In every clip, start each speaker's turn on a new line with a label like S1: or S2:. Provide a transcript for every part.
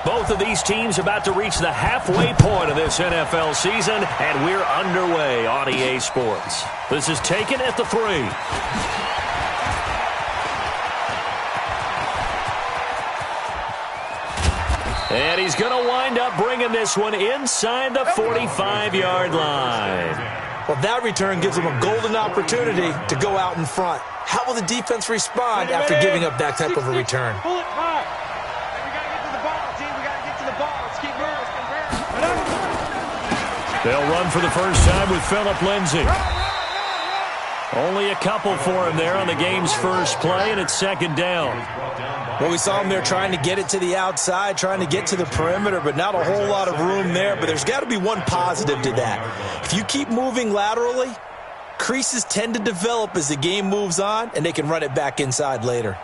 S1: Both of these teams about to reach the halfway point of this NFL season, and we're underway on EA Sports. This is taken at the 3. And he's going to wind up bringing this one inside the 45-yard line.
S2: Well, that return gives them a golden opportunity to go out in front. How will the defense respond after giving up that type of a return?
S3: Pull it high. We got to get to the ball, team. We got to get to the ball. Let's keep moving.
S1: They'll run for the first time with Phillip Lindsay. Only a couple for him there on the game's first play, and it's second down.
S2: Well, we saw him there trying to get it to the outside, trying to get to the perimeter, but not a whole lot of room there. But there's got to be one positive to that. If you keep moving laterally, creases tend to develop as the game moves on, and they can run it back inside later.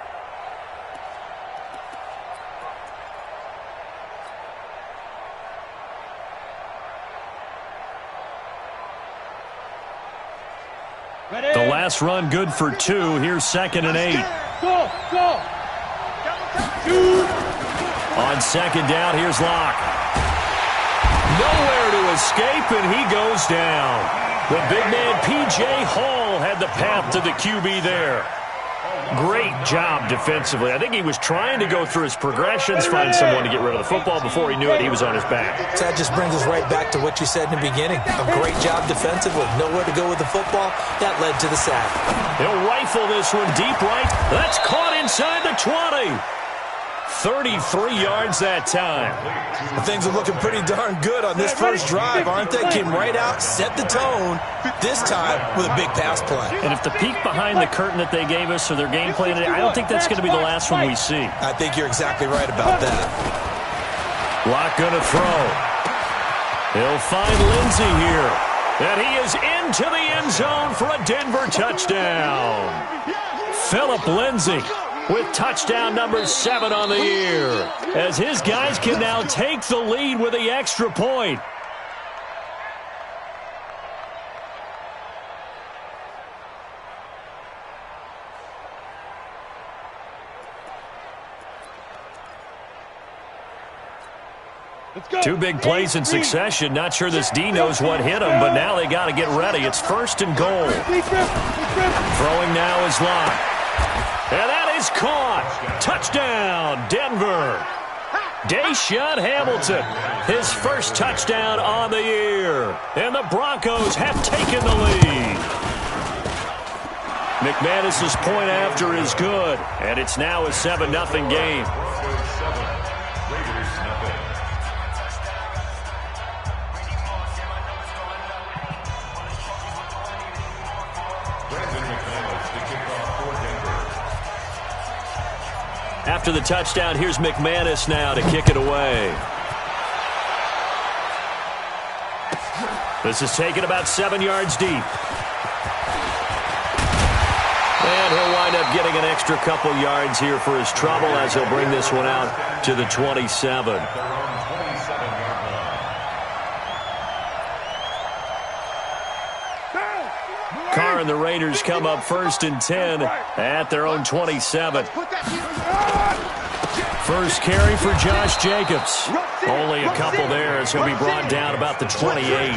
S1: The last run good for 2. Here's 2nd and 8.
S3: Go, go.
S1: On second down, here's Locke. Nowhere to escape, and he goes down. The big man, P.J. Hall, had the path to the QB there. Great job defensively. I think he was trying to go through his progressions, find someone to get rid of the football. Before he knew it, he was on his back.
S2: That just brings us right back to what you said in the beginning. A great job defensively. Nowhere to go with the football. That led to the sack.
S1: He'll rifle this one deep right. That's caught inside the 20. 33 yards that time.
S2: Things are looking pretty darn good on this first drive, aren't they? Came right out, set the tone, this time with a big pass play.
S1: And if the peek behind the curtain that they gave us or their game plan today, I don't think that's going to be the last one we see.
S2: I think you're exactly right about that.
S1: Locke going to throw. He'll find Lindsay here. And he is into the end zone for a Denver touchdown. Phillip Lindsay with touchdown number 7 on the year, as his guys can now take the lead with the extra point. Two big plays in succession. Not sure this D knows what hit him, but now they got to get ready. It's 1st and goal. Throwing now is Locke. And that is caught. Touchdown, Denver. Deshaun Hamilton, his first touchdown on the year. And the Broncos have taken the lead. McManus's point after is good. And it's now a 7-0 game. After the touchdown, here's McManus now to kick it away. This is taken about 7 yards deep. And he'll wind up getting an extra couple yards here for his trouble as he'll bring this one out to the 27. Carr and the Raiders come up 1st and 10 at their own 27. First carry for Josh Jacobs. Only a couple there as he'll be brought down about the 28.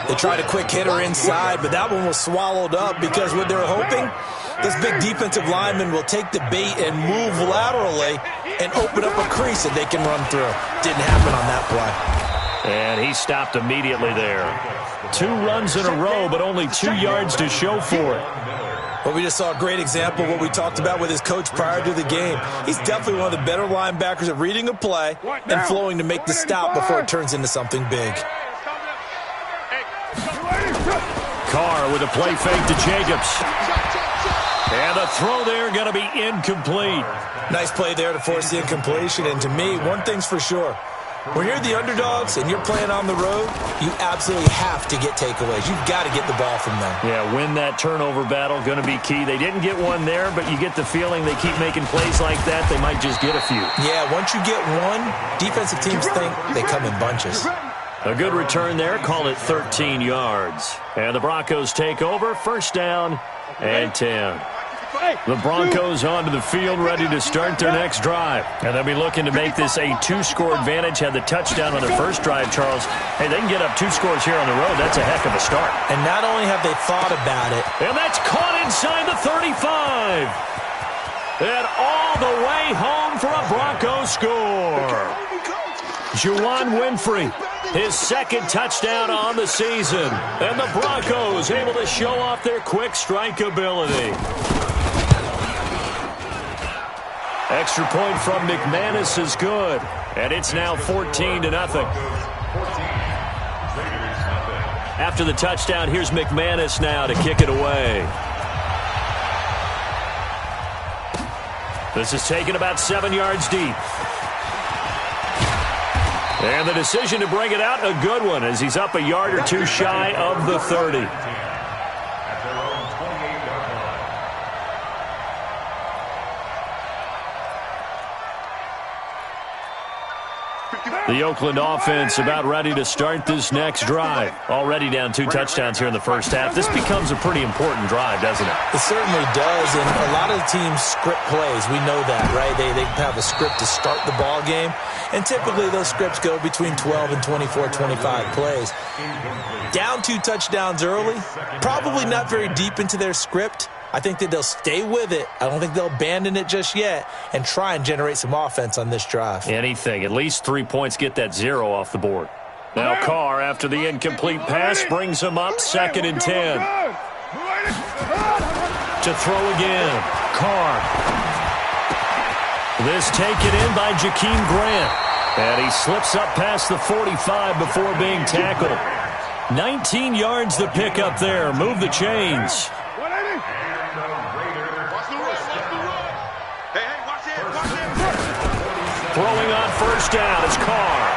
S2: They tried a quick hitter inside, but that one was swallowed up because what they were hoping, this big defensive lineman will take the bait and move laterally and open up a crease that they can run through. Didn't happen on that play.
S1: And he stopped immediately there. 2 runs in a row, but only 2 yards to show for it.
S2: Well, we just saw a great example of what we talked about with his coach prior to the game. He's definitely one of the better linebackers at reading a play and flowing to make the stop before it turns into something big.
S1: Carr with a play fake to Jacobs. And the throw there going to be incomplete.
S2: Nice play there to force the incompletion. And to me, one thing's for sure. When you're the underdogs and you're playing on the road, you absolutely have to get takeaways. You've got to get the ball from them.
S1: Yeah, win that turnover battle, going to be key. They didn't get one there, but you get the feeling they keep making plays like that, they might just get a few.
S2: Yeah, once you get one, defensive teams think they come in bunches.
S1: A good return there, call it 13 yards. And the Broncos take over, 1st down and 10. The Broncos onto the field, ready to start their next drive. And they'll be looking to make this a 2-score advantage. Had the touchdown on their first drive, Charles. Hey, they can get up 2 scores here on the road. That's a heck of a start.
S2: And not only have they thought about it.
S1: And that's caught inside the 35. And all the way home for a Broncos score. Juwan Winfrey, his second touchdown on the season. And the Broncos able to show off their quick strike ability. Extra point from McManus is good. And it's now 14-0. After the touchdown, here's McManus now to kick it away. This is taken about 7 yards deep. And the decision to bring it out, a good one, as he's up a yard or two shy of the 30. The Oakland offense about ready to start this next drive. Already down 2 touchdowns here in the first half. This becomes a pretty important drive, doesn't it?
S2: It certainly does, and a lot of the teams script plays. We know that, right? They have a script to start the ball game, and typically those scripts go between 12 and 24, 25 plays. Down 2 touchdowns early, probably not very deep into their script. I think that they'll stay with it. I don't think they'll abandon it just yet and try and generate some offense on this drive.
S1: Anything. At least 3 points, get that 0 off the board. Now Carr, after the incomplete pass, brings him up 2nd and 10. To throw again. Carr. This taken in by Jakeem Grant. And he slips up past the 45 before being tackled. 19 yards the pick up there. Move the chains. Throwing on first down is Carr.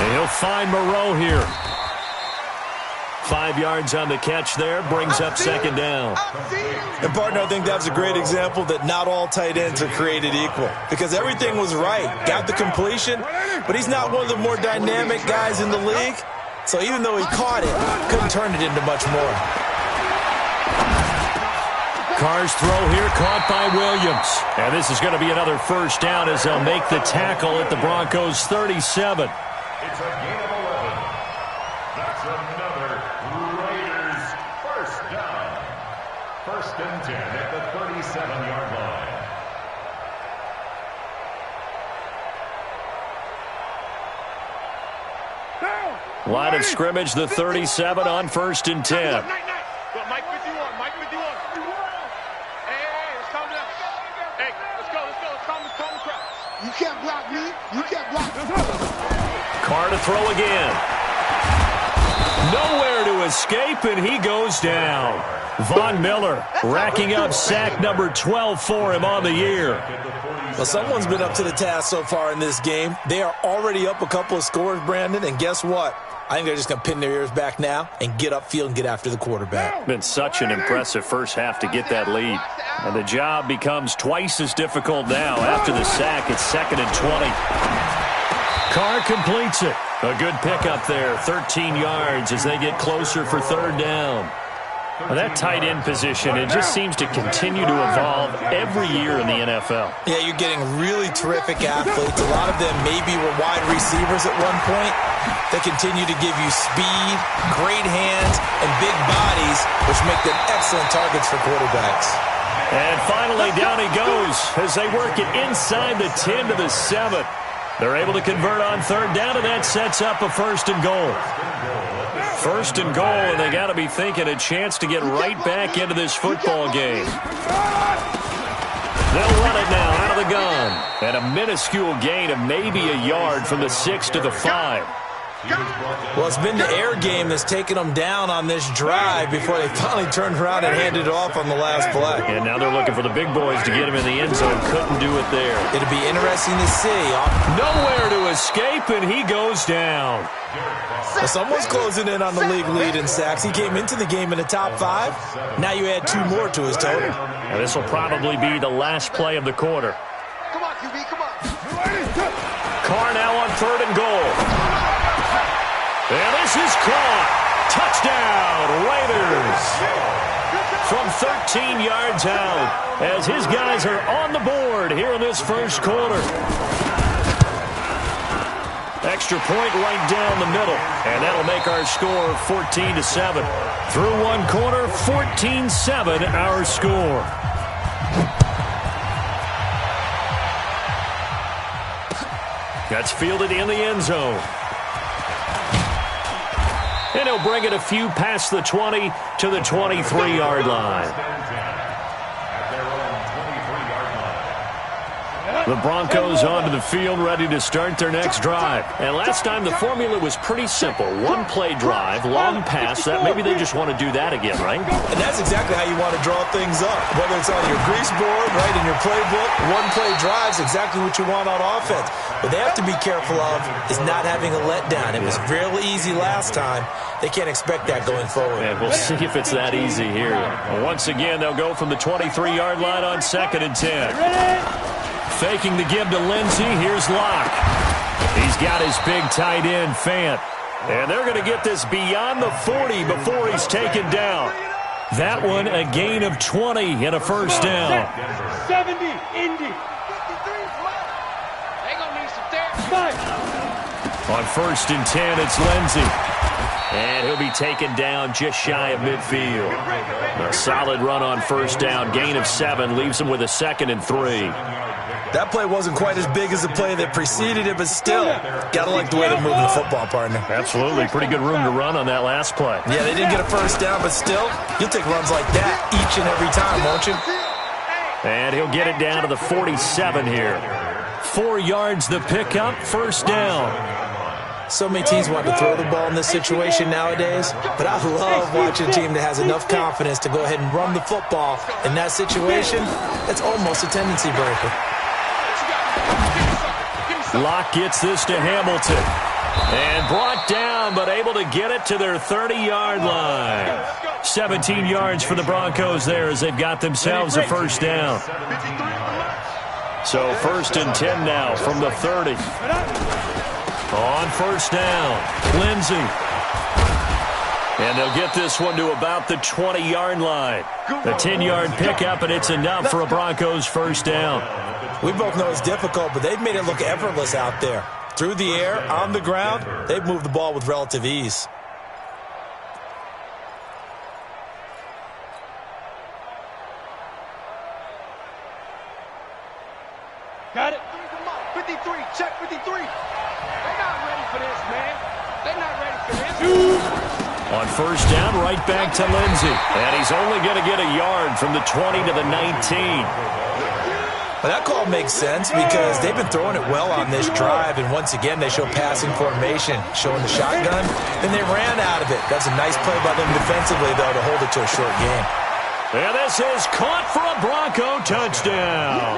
S1: And he'll find Moreau here. 5 yards on the catch there, brings up 2nd down.
S2: And, partner, I think that's a great example that not all tight ends are created equal. Because everything was right. Got the completion, but he's not one of the more dynamic guys in the league. So even though he caught it, couldn't turn it into much more.
S1: Carr's throw here caught by Williams. And this is going to be another first down as they'll make the tackle at the Broncos 37.
S4: It's a gain of 11. That's another Raiders first down. 1st and 10 at the 37-yard line.
S1: Line of scrimmage, the 37 on 1st and 10.
S3: Mike 51, Mike 51. Hey, let's calm down. Hey, let's go. Let's calm the crowd.
S5: You can't block me. You can't block me.
S1: Carr to throw again. Nowhere to escape, and he goes down. Von Miller racking up sack number 12 for him on the year.
S2: Well, someone's been up to the task so far in this game. They are already up a couple of scores, Brandon, and guess what? I think they're just going to pin their ears back now and get upfield and get after the quarterback.
S1: Been such an impressive first half to get that lead. And the job becomes twice as difficult now. After the sack, it's 2nd and 20. Carr completes it. A good pickup there, 13 yards as they get closer for 3rd down. Well, that tight end position, it just seems to continue to evolve every year in the NFL.
S2: Yeah, you're getting really terrific athletes. A lot of them maybe were wide receivers at one point. They continue to give you speed, great hands, and big bodies, which make them excellent targets for quarterbacks.
S1: And finally, down he goes as they work it inside the 10 to the 7. They're able to convert on 3rd down, and that sets up a 1st and goal. 1st and goal, and they got to be thinking a chance to get right back into this football game. They'll run it now out of the gun. And a minuscule gain of maybe a yard from the 6 to the 5.
S2: Well, it's been the air game that's taken them down on this drive before they finally turned around and handed it off on the last play.
S1: And now they're looking for the big boys to get him in the end zone. Couldn't do it there.
S2: It'll be interesting to see.
S1: Nowhere to escape, and he goes down.
S2: Well, someone's closing in on the league lead in sacks. He came into the game in the top 5. Now you add 2 more to his total.
S1: And this will probably be the last play of the quarter.
S5: Come on, QB, come on.
S1: Carr now on 3rd and goal. And this is caught. Touchdown, Raiders. from 13 yards out as his guys are on the board here in this first quarter. Extra point right down the middle, and that'll make our score 14-7. Through one quarter, 14-7 our score. That's fielded in the end zone. And he'll bring it a few past the 20 to the 23-yard line. The Broncos onto the field, ready to start their next drive. And last time, the formula was pretty simple. One-play drive, long pass. That maybe they just want to do that again, right?
S2: And that's exactly how you want to draw things up. Whether it's on your grease board, right, in your playbook, one-play drive's exactly what you want on offense. What they have to be careful of is not having a letdown. It was real easy last time. They can't expect that going forward.
S1: And we'll see if it's that easy here. Once again, they'll go from the 23-yard line on 2nd and 10. Faking the give to Lindsey. Here's Locke. He's got his big tight end, Fant. And they're going to get this beyond the 40 before he's taken down. That one, a gain of 20 and a first down.
S3: 70, Indy. They gonna need some therapy.
S1: On 1st and 10, it's Lindsey. And he'll be taken down just shy of midfield. A solid run on first down. Gain of 7 leaves him with a 2nd and 3.
S2: That play wasn't quite as big as the play that preceded it, but still, got to like the way they're moving the football, partner.
S1: Absolutely. Pretty good room to run on that last play.
S2: Yeah, they didn't get a first down, but still, you'll take runs like that each and every time, won't you?
S1: And he'll get it down to the 47 here. 4 yards the pickup, first down.
S2: So many teams want to throw the ball in this situation nowadays, but I love watching a team that has enough confidence to go ahead and run the football. In that situation, that's almost a tendency breaker.
S1: Locke gets this to Hamilton. And brought down, but able to get it to their 30-yard line. 17 yards for the Broncos there as they've got themselves a first down. So 1st and 10 now from the 30. On first down, Lindsey. And they'll get this one to about the 20-yard line. The 10-yard pickup, and it's enough for a Broncos first down.
S2: We both know it's difficult, but they've made it look effortless out there. Through the air, on the ground, they've moved the ball with relative ease.
S3: Got it. 53, check 53. They're not ready for this, man. They're not ready for this.
S1: On first down, right back to Lindsey. And he's only going to get a yard from the 20 to the 19.
S2: Well, that call makes sense because they've been throwing it well on this drive, and once again they show passing formation, showing the shotgun, and they ran out of it. That's a nice play by them defensively, though, to hold it to a short game.
S1: And this is caught for a Bronco touchdown.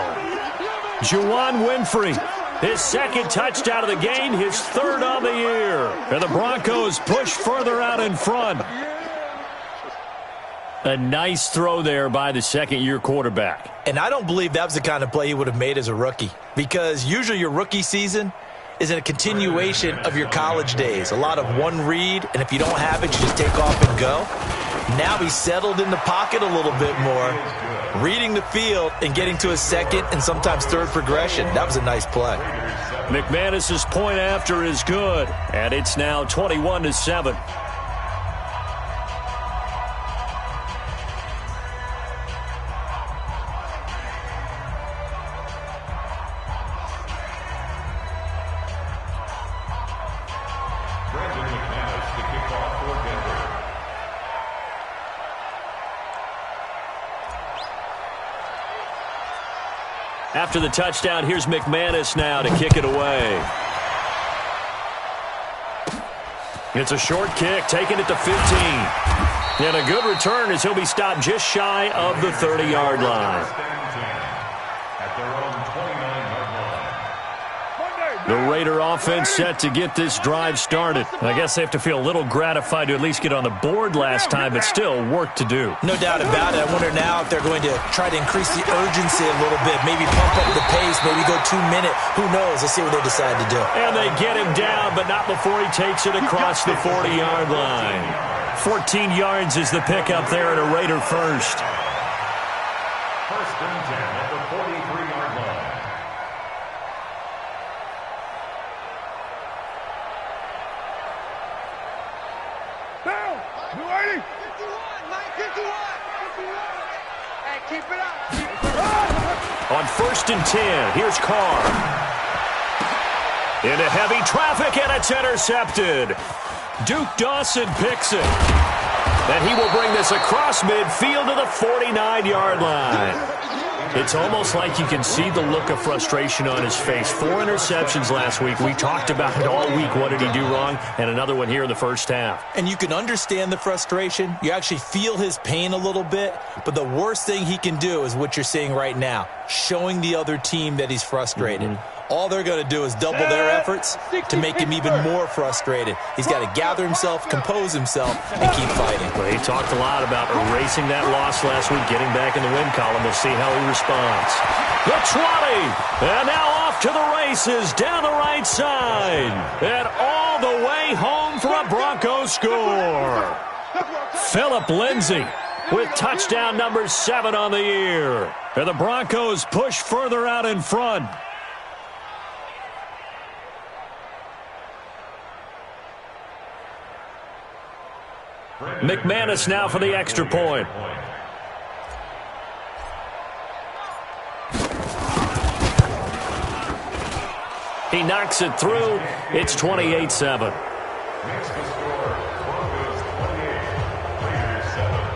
S1: Juwan Winfrey, his 2nd touchdown of the game, his 3rd on the year. And the Broncos push further out in front. A nice throw there by the 2nd-year quarterback.
S2: And I don't believe that was the kind of play he would have made as a rookie, because usually your rookie season is a continuation of your college days. A lot of one read, and if you don't have it, you just take off and go. Now he's settled in the pocket a little bit more, reading the field and getting to his 2nd and sometimes 3rd progression. That was a nice play.
S1: McManus's point after is good, and it's now 21-7. After the touchdown, here's McManus now to kick it away. It's a short kick, taking it to 15. And a good return as he'll be stopped just shy of the 30-yard line. The Raider offense set to get this drive started. I guess they have to feel a little gratified to at least get on the board last time, but still work to do.
S2: No doubt about it. I wonder now if they're going to try to increase the urgency a little bit, maybe pump up the pace, maybe go 2-minute. Who knows? Let's see what they decide to do.
S1: And they get him down, but not before he takes it across the 40-yard line. 14 yards is the pickup there at a Raider first.
S4: First and 10 at the 43-yard line.
S3: Down. You ready? 51, Mike, 51. Hey, keep it up.
S1: On first and 10, here's Carr. Into heavy traffic, and it's intercepted. Duke Dawson picks it. And he will bring this across midfield to the 49-yard line. It's almost like you can see the look of frustration on his face. 4 interceptions last week. We talked about it all week. What did he do wrong? And another one here in the first half.
S2: And you can understand the frustration. You actually feel his pain a little bit. But the worst thing he can do is what you're seeing right now, showing the other team that he's frustrated. All they're going to do is double their efforts to make him even more frustrated. He's got to gather himself, compose himself, and keep fighting.
S1: Well, he talked a lot about erasing that loss last week, getting back in the win column. We'll see how he responds. The 20, and now off to the races down the right side. And all the way home for a Broncos score. Phillip Lindsay with touchdown number 7 on the year. And the Broncos push further out in front. McManus now for the extra point. He knocks it through. It's 28-7.
S4: Makes the score. Broncos 28, Raiders 7.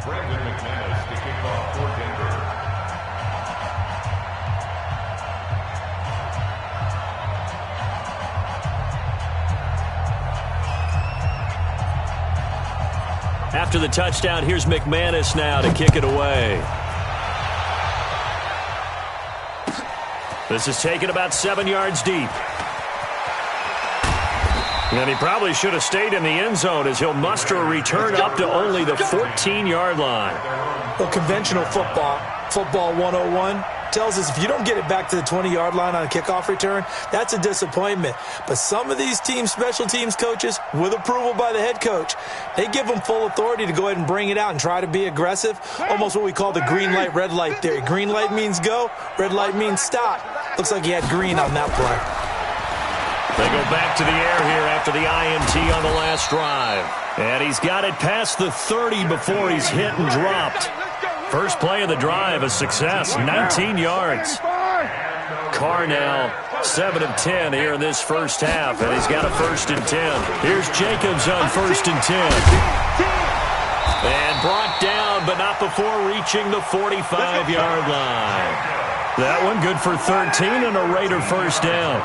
S4: Brandon McManus to kick off for Denver.
S1: After the touchdown, here's McManus now to kick it away. This is taken about 7 yards deep. And he probably should have stayed in the end zone as he'll muster a return up to only the 14-yard line.
S2: Well, conventional football 101, tells us if you don't get it back to the 20-yard line on a kickoff return, that's a disappointment. But some of these teams, special teams coaches, with approval by the head coach, they give them full authority to go ahead and bring it out and try to be aggressive, almost what we call the green light, red light theory. Green light means go, red light means stop. Looks like he had green on that play.
S1: They go back to the air here after the INT on the last drive. And he's got it past the 30 before he's hit and dropped. First play of the drive, a success, 19 yards. Carr now 7 of 10 here in this first half, and he's got a first and 10. Here's Jacobs on first and 10. And brought down, but not before reaching the 45-yard line. That one good for 13 and a Raider first down.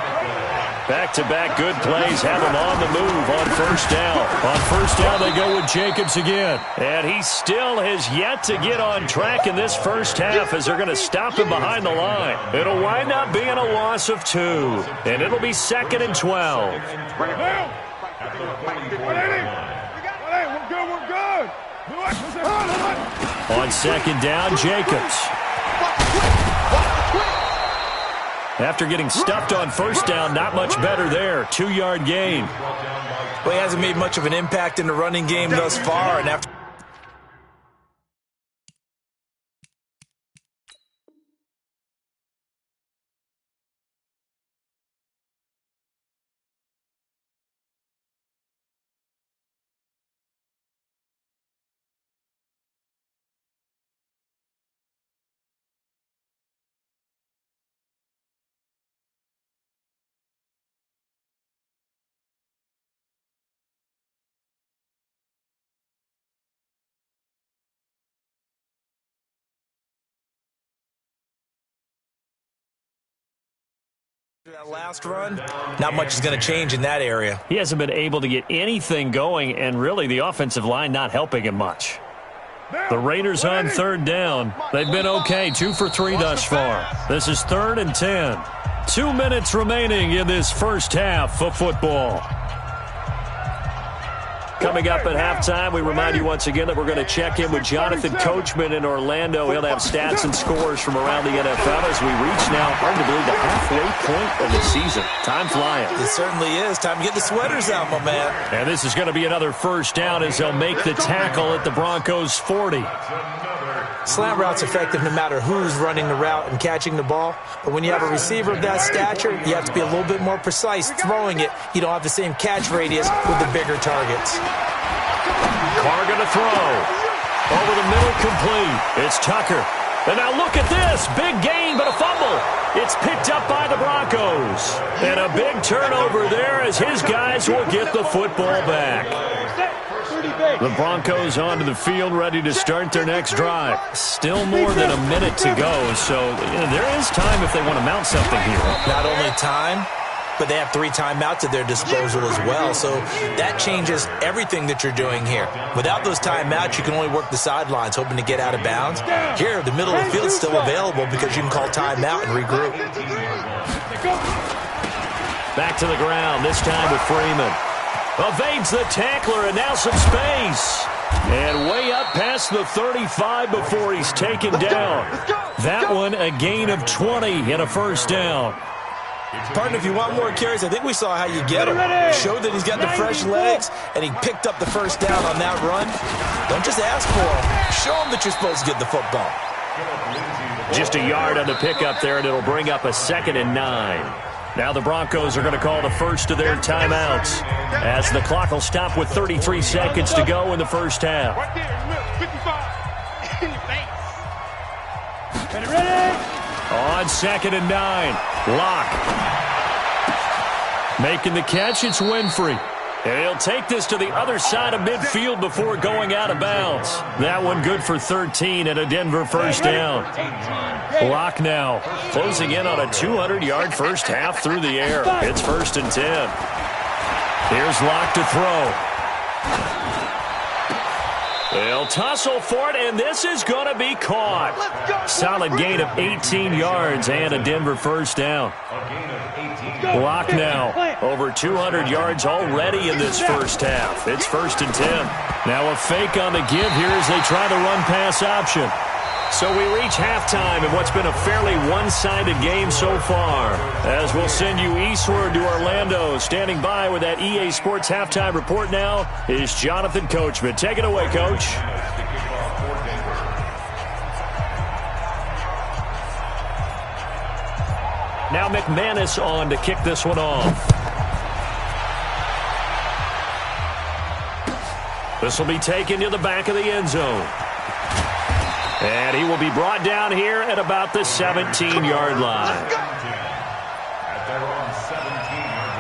S1: Back-to-back good plays have him on the move on first down. On first down, they go with Jacobs again. And he still has yet to get on track in this first half as they're going to stop him behind the line. It'll wind up being a loss of 2. And it'll be 2nd and 12. On second down, Jacobs. After getting stuffed on first down, not much better there. 2-yard gain.
S2: Well, he hasn't made much of an impact in the running game thus far. And after that last run, not much is going to change in that area.
S1: He hasn't been able to get anything going, and really the offensive line not helping him much. The Raiders on third down. They've been okay, 2 for 3 thus far. This is 3rd and 10. 2 minutes remaining in this first half of football. Coming up at halftime, we remind you once again that we're going to check in with Jonathan Coachman in Orlando. He'll have stats and scores from around the NFL as we reach now, hard to believe, the halfway point of the season. Time flying.
S2: It certainly is. Time to get the sweaters out, my man.
S1: And this is going to be another first down as they'll make the tackle at the Broncos' 40.
S2: Slant route's effective no matter who's running the route and catching the ball. But when you have a receiver of that stature, you have to be a little bit more precise throwing it. You don't have the same catch radius with the bigger targets.
S1: Carr going to throw. Over the middle, complete. It's Tucker. And now look at this. Big gain, but a fumble. It's picked up by the Broncos. And a big turnover there as his guys will get the football back. The Broncos onto the field, ready to start their next drive. Still more than a minute to go, so there is time if they want to mount something here.
S2: Not only time, but they have 3 timeouts at their disposal as well, so that changes everything that you're doing here. Without those timeouts, you can only work the sidelines, hoping to get out of bounds. Here, the middle of the field is still available because you can call timeout and regroup.
S1: Back to the ground, this time with Freeman. Evades the tackler, and now some space. And way up past the 35 before he's taken down. That one a gain of 20 and a first down.
S2: Partner, if you want more carries, I think we saw how you get him. Showed that he's got the fresh legs, and he picked up the first down on that run. Don't just ask for him. Show him that you're supposed to get the football.
S1: Just a yard on the pickup there, and it'll bring up a 2nd and 9. Now the Broncos are going to call the first of their timeouts as the clock will stop with 33 seconds to go in the first half. On 2nd and 9, Locke. Making the catch, it's Winfrey. And he'll take this to the other side of midfield before going out of bounds. That one good for 13 and a Denver first down. Locke now closing in on a 200-yard first half through the air. It's 1st and 10. Here's Locke to throw. They'll tussle for it, and this is going to be caught. Solid gain of 18 yards and a Denver first down. Locke now over 200 yards already in this first half. It's 1st and 10. Now a fake on the give here as they try the run-pass option. So we reach halftime in what's been a fairly one-sided game so far. As we'll send you eastward to Orlando. Standing by with that EA Sports halftime report now is Jonathan Coachman. Take it away, Coach. Now McManus on to kick this one off. This will be taken to the back of the end zone. And he will be brought down here at about the 17-yard line.
S4: At their own 17-yard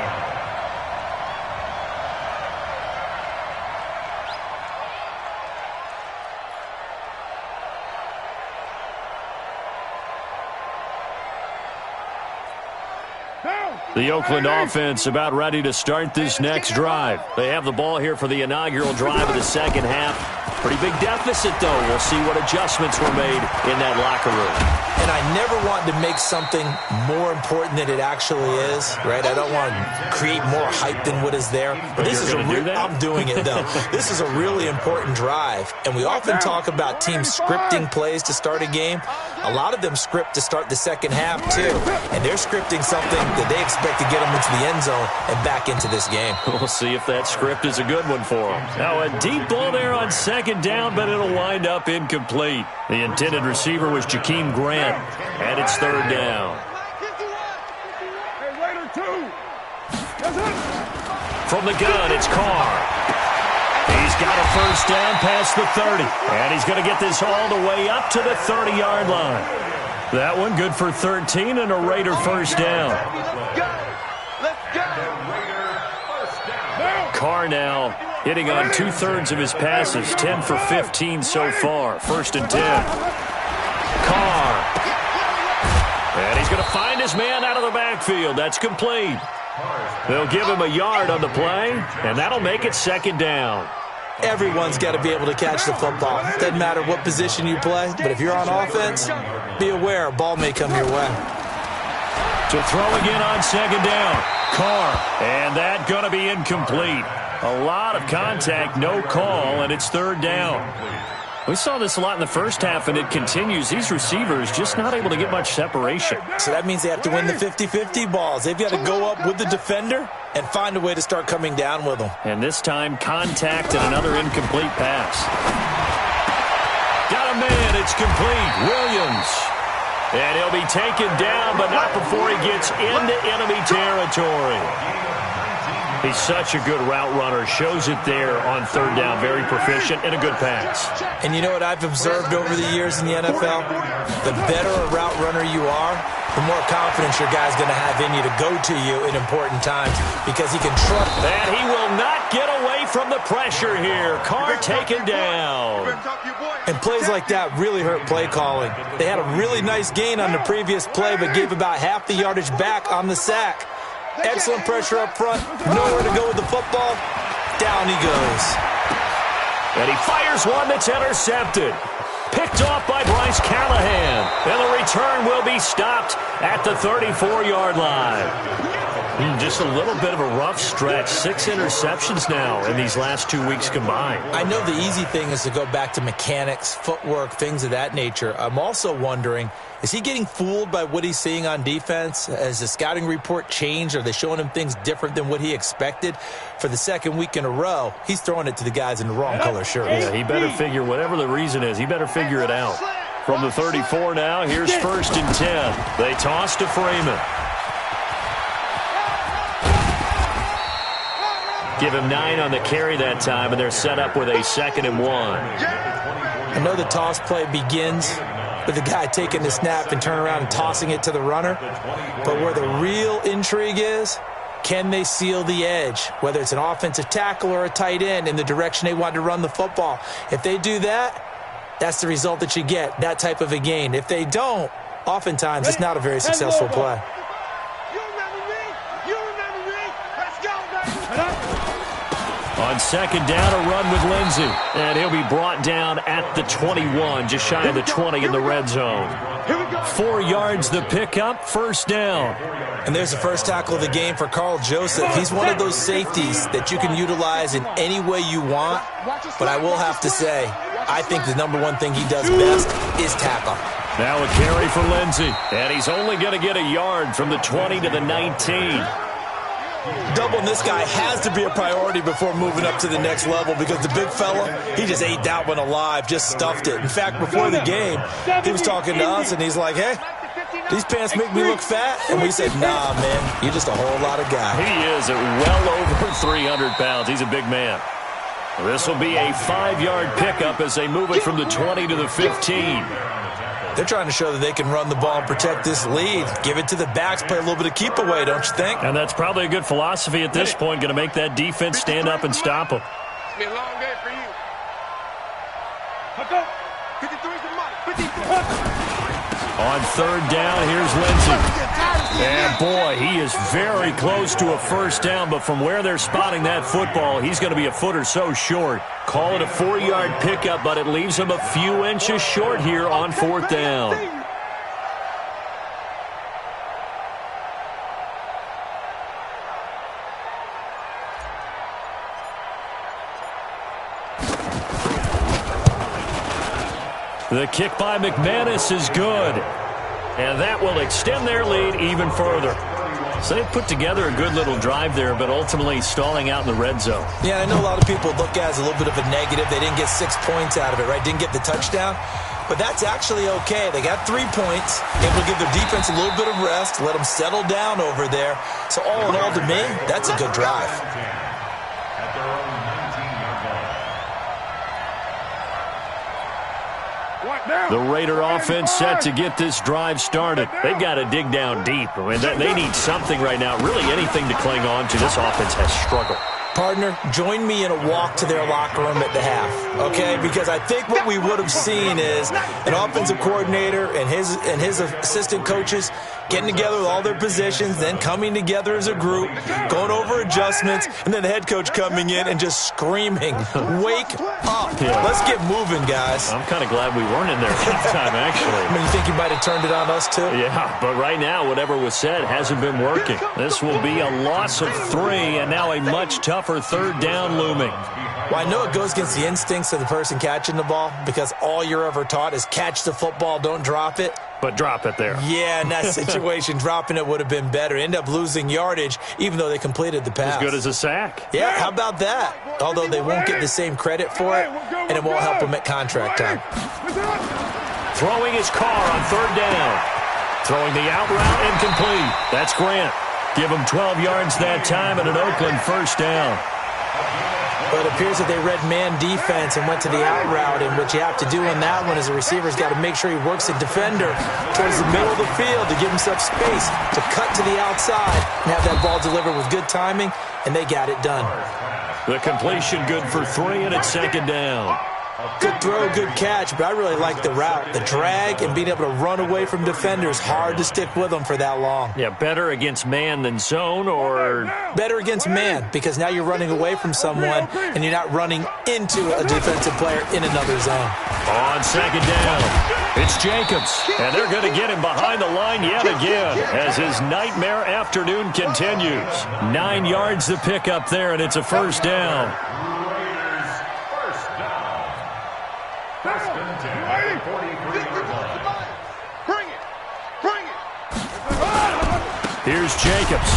S4: line.
S1: The Oakland offense about ready to start this next drive. They have the ball here for the inaugural drive of the second half. Pretty big deficit, though. We'll see what adjustments were made in that locker room.
S2: And I never want to make something more important than it actually is, right? I don't want to create more hype than what is there. But this is I'm doing it, though. This is a really important drive. And we often talk about teams scripting plays to start a game. A lot of them script to start the second half, too. And they're scripting something that they expect to get them into the end zone and back into this game.
S1: We'll see if that script is a good one for them. Now a deep ball there on 2nd down, but it'll wind up incomplete. The intended receiver was Jakeem Grant, and it's 3rd down. From the gun, it's Carr. He's got a first down past the 30, and he's going to get this all the way up to the 30-yard line. That one good for 13 and a Raider first down. Carr now hitting on 2/3 of his passes, 10 for 15 so far. 1st and 10. Carr. And he's going to find his man out of the backfield. That's complete. They'll give him a yard on the play, and that'll make it 2nd down.
S2: Everyone's got to be able to catch the football. Doesn't matter what position you play, but if you're on offense, be aware a ball may come your way.
S1: To throw again on second down. Carr. And that going to be incomplete. A lot of contact, no call, and it's third down. We saw this a lot in the first half, and it continues. These receivers just not able to get much separation.
S2: So that means they have to win the 50-50 balls. They've got to go up with the defender and find a way to start coming down with them.
S1: And this time, contact and another incomplete pass. Got a man. It's complete. Williams. And he'll be taken down, but not before he gets into enemy territory. He's such a good route runner. Shows it there on third down. Very proficient and a good pass.
S2: And you know what I've observed over the years in the NFL? The better a route runner you are, the more confidence your guy's going to have in you to go to you in important times because he can trust.
S1: And he will not get away from the pressure here. Carr taken down.
S2: And plays like that really hurt play calling. They had a really nice gain on the previous play, but gave about half the yardage back on the sack. Excellent pressure up front. Nowhere to go with the football. Down he goes.
S1: And he fires one that's intercepted. Picked off by Bryce Callahan. And the return will be stopped at the 34-yard line. Just a little bit of a rough stretch. 6 interceptions now in these last 2 weeks combined.
S2: I know the easy thing is to go back to mechanics, footwork, things of that nature. I'm also wondering, is he getting fooled by what he's seeing on defense? Has the scouting report changed? Are they showing him things different than what he expected? For the second week in a row, he's throwing it to the guys in the wrong color shirts.
S1: Yeah, he better figure, whatever the reason is, he better figure it out. From the 34 now, here's 1st and 10. They toss to Freeman. Give him 9 on the carry that time, and they're set up with a 2nd and 1.
S2: I know the toss play begins with the guy taking the snap and turning around and tossing it to the runner. But where the real intrigue is, can they seal the edge, whether it's an offensive tackle or a tight end, in the direction they want to run the football? If they do that, that's the result that you get, that type of a gain. If they don't, oftentimes it's not a very successful play.
S1: On 2nd down, a run with Lindsey. And he'll be brought down at the 21, just shy of the 20 in the red zone. 4 yards the pickup, 1st down.
S2: And there's the first tackle of the game for Carl Joseph. He's one of those safeties that you can utilize in any way you want. But I will have to say, I think the number one thing he does best is tackle.
S1: Now a carry for Lindsey. And he's only going to get a yard from the 20 to the 19.
S2: Doubling this guy has to be a priority before moving up to the next level because the big fella, he just ate that one alive, just stuffed it. In fact, before the game, he was talking to us, and he's like, hey, these pants make me look fat. And we said, nah, man, you're just a whole lot of guy.
S1: He is at well over 300 pounds. He's a big man. This will be a 5-yard pickup as they move it from the 20 to the 15.
S2: They're trying to show that they can run the ball and protect this lead. Give it to the backs, play a little bit of keep away, don't you think?
S1: And that's probably a good philosophy at this point, going to make that defense stand up and stop them.
S3: It's been a long day for you. 53's the mark. 53.
S1: On 3rd down, here's Lindsey. And boy, he is very close to a 1st down, but from where they're spotting that football, he's going to be a foot or so short. Call it a 4-yard pickup, but it leaves him a few inches short here on 4th down. The kick by McManus is good. And that will extend their lead even further. So they put together a good little drive there, but ultimately stalling out in the red zone.
S2: Yeah, I know a lot of people look at it as a little bit of a negative. They didn't get 6 points out of it, right? Didn't get the touchdown. But that's actually okay. They got 3 points. Able to give their defense a little bit of rest, let them settle down over there. So all in all, to me, that's a good drive.
S1: The Raider offense set to get this drive started. They've got to dig down deep. I mean, they need something right now, really anything to cling on to. This offense has struggled.
S2: Partner, join me in a walk to their locker room at the half, okay? Because I think what we would have seen is an offensive coordinator and his assistant coaches getting together with all their positions, then coming together as a group, going over adjustments, and then the head coach coming in and just screaming, wake up. Yeah. Let's get moving, guys.
S1: I'm kind of glad we weren't in there that time, actually.
S2: I mean, you think you might have turned it on us, too?
S1: Yeah, but right now, whatever was said hasn't been working. This will be a loss of 3, and now a much tougher 3rd down looming.
S2: Well, I know it goes against the instincts of the person catching the ball because all you're ever taught is catch the football, don't drop it.
S1: But drop it there.
S2: Yeah, in that situation, dropping it would have been better. End up losing yardage, even though they completed the pass.
S1: As good as a sack.
S2: Yeah, how about that? Although they won't get the same credit for it, and it won't help them at contract time.
S1: Throwing his car on 3rd down. Throwing the out route incomplete. That's Grant. Give him 12 yards that time and an Oakland 1st down.
S2: But it appears that they read man defense and went to the out route, and what you have to do on that one is the receiver's got to make sure he works the defender towards the middle of the field to give himself space to cut to the outside and have that ball delivered with good timing, and they got it done.
S1: The completion good for 3, and it's 2nd down.
S2: Good throw, good catch, but I really like the route. The drag and being able to run away from defenders, hard to stick with them for that long.
S1: Yeah, better against man than zone, or?
S2: Better against man, because now you're running away from someone and you're not running into a defensive player in another zone.
S1: On 2nd down, it's Jacobs, and they're going to get him behind the line yet again as his nightmare afternoon continues. 9 yards to pick up there, and it's a 1st down. Here's Jacobs.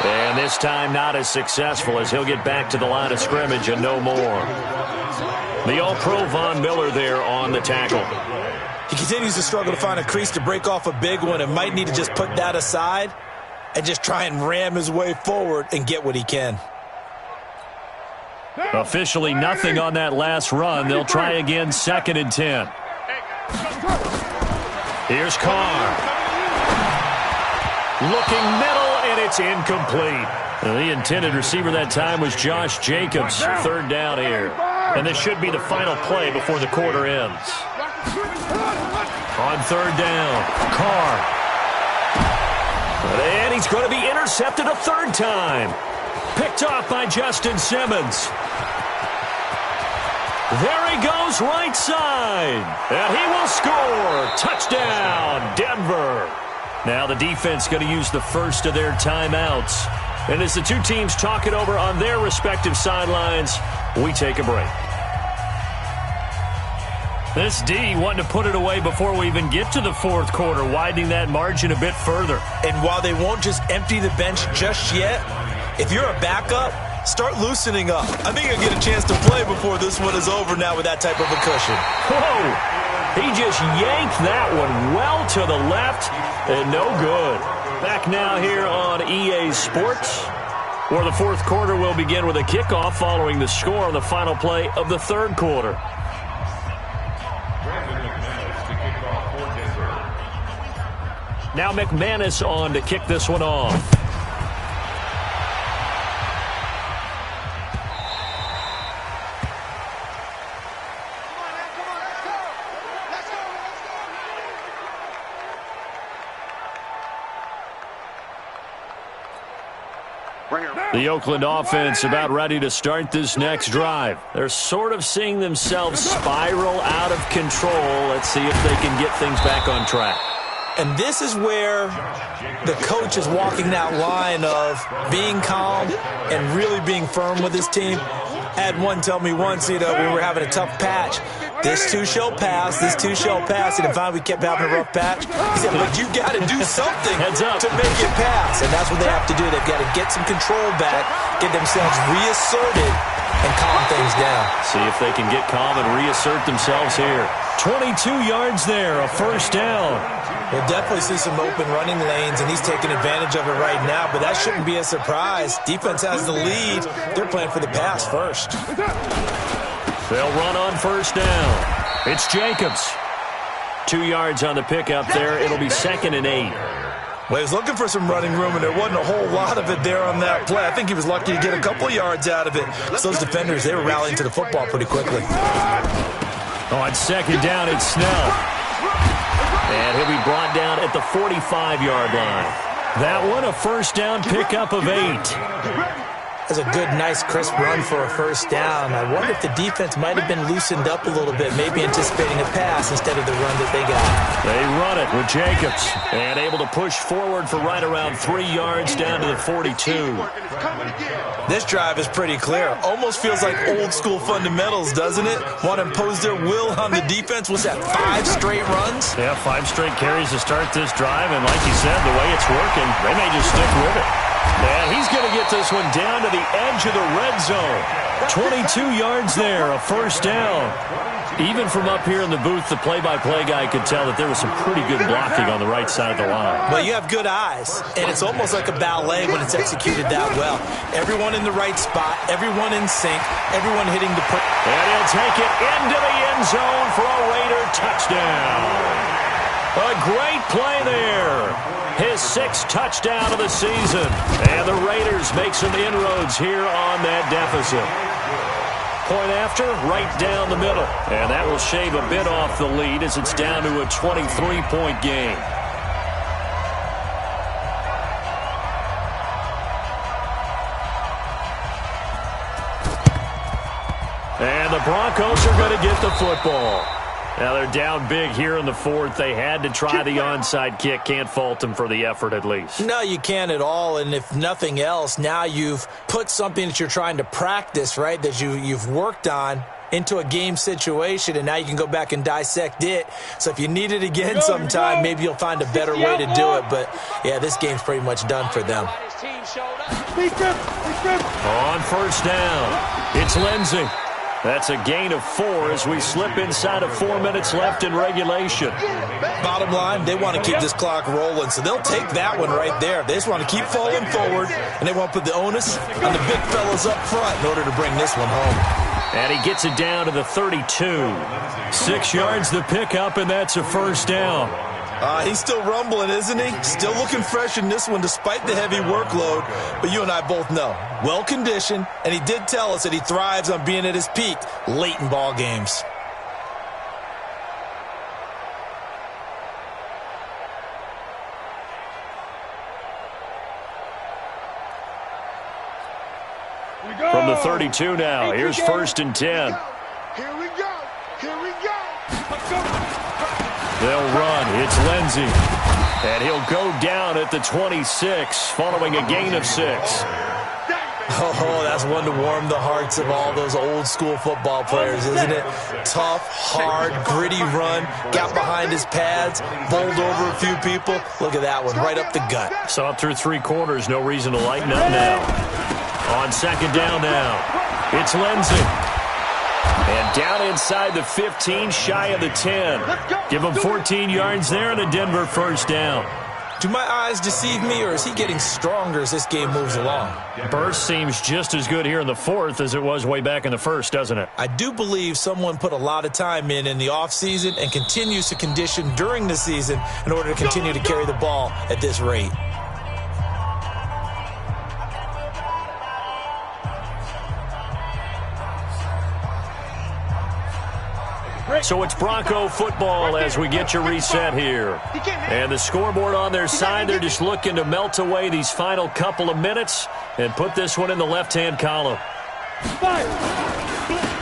S1: And this time not as successful as he'll get back to the line of scrimmage and no more. The All-Pro Von Miller there on the tackle.
S2: He continues to struggle to find a crease to break off a big one and might need to just put that aside and just try and ram his way forward and get what he can.
S1: Officially nothing on that last run. They'll try again 2nd and 10. Here's Carr. Looking middle, and it's incomplete. The intended receiver that time was Josh Jacobs. 3rd down here. And this should be the final play before the quarter ends. On 3rd down, Carr. And he's going to be intercepted a 3rd time. Picked off by Justin Simmons. There he goes, right side. And he will score. Touchdown, Denver. Now the defense going to use the first of their timeouts. And as the two teams talk it over on their respective sidelines, we take a break. This D wanting to put it away before we even get to the 4th quarter, widening that margin a bit further.
S2: And while they won't just empty the bench just yet, if you're a backup, start loosening up. I think you'll get a chance to play before this one is over now with that type of a cushion.
S1: Whoa! He just yanked that one well to the left, and no good. Back now here on EA Sports, where the 4th quarter will begin with a kickoff following the score on the final play of the 3rd quarter. Now McManus on to kick this one off. The Oakland offense about ready to start this next drive. They're sort of seeing themselves spiral out of control. Let's see if they can get things back on track.
S2: And this is where the coach is walking that line of being calm and really being firm with his team. I had one tell me once, we were having a tough patch. This too shall pass, this too shall pass. And finally we kept having a rough patch. He said, but you got to do something to make it pass. And that's what they have to do. They've got to get some control back, get themselves reasserted, and calm things down.
S1: See if they can get calm and reassert themselves here. 22 yards there, a 1st down.
S2: We'll definitely see some open running lanes, and he's taking advantage of it right now, but that shouldn't be a surprise. Defense has the lead. They're playing for the pass first.
S1: They'll run on 1st down. It's Jacobs. 2 yards on the pickup there. It'll be 2nd and 8.
S2: Well, he was looking for some running room, and there wasn't a whole lot of it there on that play. I think he was lucky to get a couple yards out of it. So those defenders, they were rallying to the football pretty quickly.
S1: On 2nd down, it's Snell. And he'll be brought down at the 45-yard line. That one, a first down pickup of 8.
S2: That's a good, nice, crisp run for a first down. I wonder if the defense might have been loosened up a little bit, maybe anticipating a pass instead of the run that they got.
S1: They run it with Jacobs, and able to push forward for right around 3 yards down to the 42.
S2: This drive is pretty clear. Almost feels like old-school fundamentals, doesn't it? Want to impose their will on the defense? Was that 5 straight runs?
S1: Yeah, 5 straight carries to start this drive, and like you said, the way it's working, they may just stick with it. And he's going to get this one down to the edge of the red zone. 22 yards there, a first down. Even from up here in the booth, the play-by-play guy could tell that there was some pretty good blocking on the right side of the line.
S2: Well, you have good eyes, and it's almost like a ballet when it's executed that well. Everyone in the right spot, everyone in sync, everyone hitting the...
S1: And he'll take it into the end zone for a Raider touchdown. A great play there. His 6th touchdown of the season. And the Raiders make some inroads here on that deficit. Point after, right down the middle. And that will shave a bit off the lead as it's down to a 23-point game. And the Broncos are going to get the football. Now they're down big here in the 4th. They had to try the onside kick. Can't fault them for the effort at least.
S2: No, you can't at all. And if nothing else, now you've put something that you're trying to practice, right, that you've worked on into a game situation, and now you can go back and dissect it. So if you need it again sometime, maybe you'll find a better way to do it. But, yeah, this game's pretty much done for them.
S1: On first down, it's Lindsey. That's a gain of 4 as we slip inside of 4 minutes left in regulation.
S2: Bottom line, they want to keep this clock rolling, so they'll take that one right there. They just want to keep falling forward, and they want to put the onus on the big fellas up front in order to bring this one home.
S1: And he gets it down to the 32. 6 yards the pickup, and that's a first down.
S2: He's still rumbling, isn't he? Still looking fresh in this one despite the heavy workload. But you and I both know, well-conditioned, and he did tell us that he thrives on being at his peak late in ball games.
S1: From the 32 now, here's 1st and 10.
S5: Here we go. Here we go. Let's go.
S1: They'll run. It's Lindsey. And he'll go down at the 26, following a gain of 6.
S2: Oh, that's one to warm the hearts of all those old-school football players, isn't it? Tough, hard, gritty run, got behind his pads, bowled over a few people. Look at that one, right up the gut.
S1: Saw it through 3 quarters, no reason to lighten up now. On 2nd down now, it's Lindsey. And down inside the 15, shy of the 10. Give him 14 yards there and a Denver first down.
S2: Do my eyes deceive me, or is he getting stronger as this game moves along?
S1: Burst seems just as good here in the 4th as it was way back in the 1st, doesn't it?
S2: I do believe someone put a lot of time in the offseason and continues to condition during the season in order to continue to carry the ball at this rate.
S1: So it's Bronco football as we get your reset here. And the scoreboard on their side, they're just looking to melt away these final couple of minutes and put this one in the left-hand column.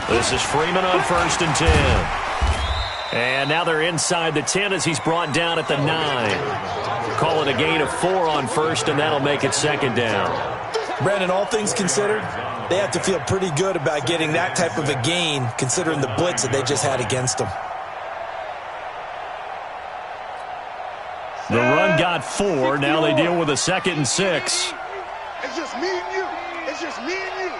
S1: This is Freeman on 1st and 10. And now they're inside the 10 as he's brought down at the 9. Call it a gain of 4 on 1st, and that'll make it 2nd down.
S2: Brandon, all things considered, they have to feel pretty good about getting that type of a gain, considering the blitz that they just had against them.
S1: The run got 4. Now they deal with a 2nd and 6.
S5: It's just me and you. It's just me and you.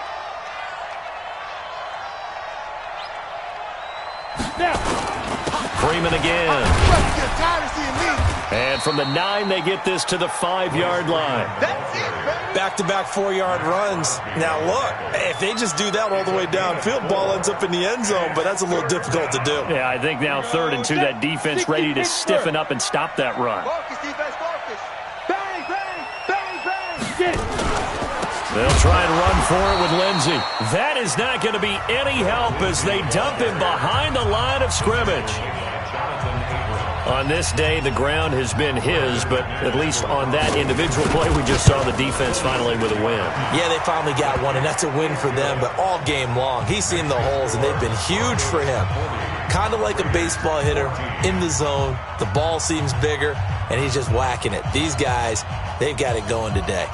S1: Freeman again.
S5: You're tired of seeing me.
S1: And from the 9, they get this to the 5-yard line.
S5: That's it, baby.
S2: Back-to-back 4-yard runs. Now, look, if they just do that all the way downfield, ball ends up in the end zone, but that's a little difficult to do.
S1: Yeah, I think now 3rd and 2, that defense ready to stiffen up and stop that run.
S5: Focus, defense, focus. Bang, bang, bang, bang.
S1: They'll try and run for it with Lindsey. That is not going to be any help as they dump him behind the line of scrimmage. On this day, the ground has been his, but at least on that individual play, we just saw the defense finally with a win.
S2: Yeah, they finally got one, and that's a win for them, but all game long, he's seen the holes, and they've been huge for him. Kind of like a baseball hitter in the zone. The ball seems bigger, and he's just whacking it. These guys, they've got it going today.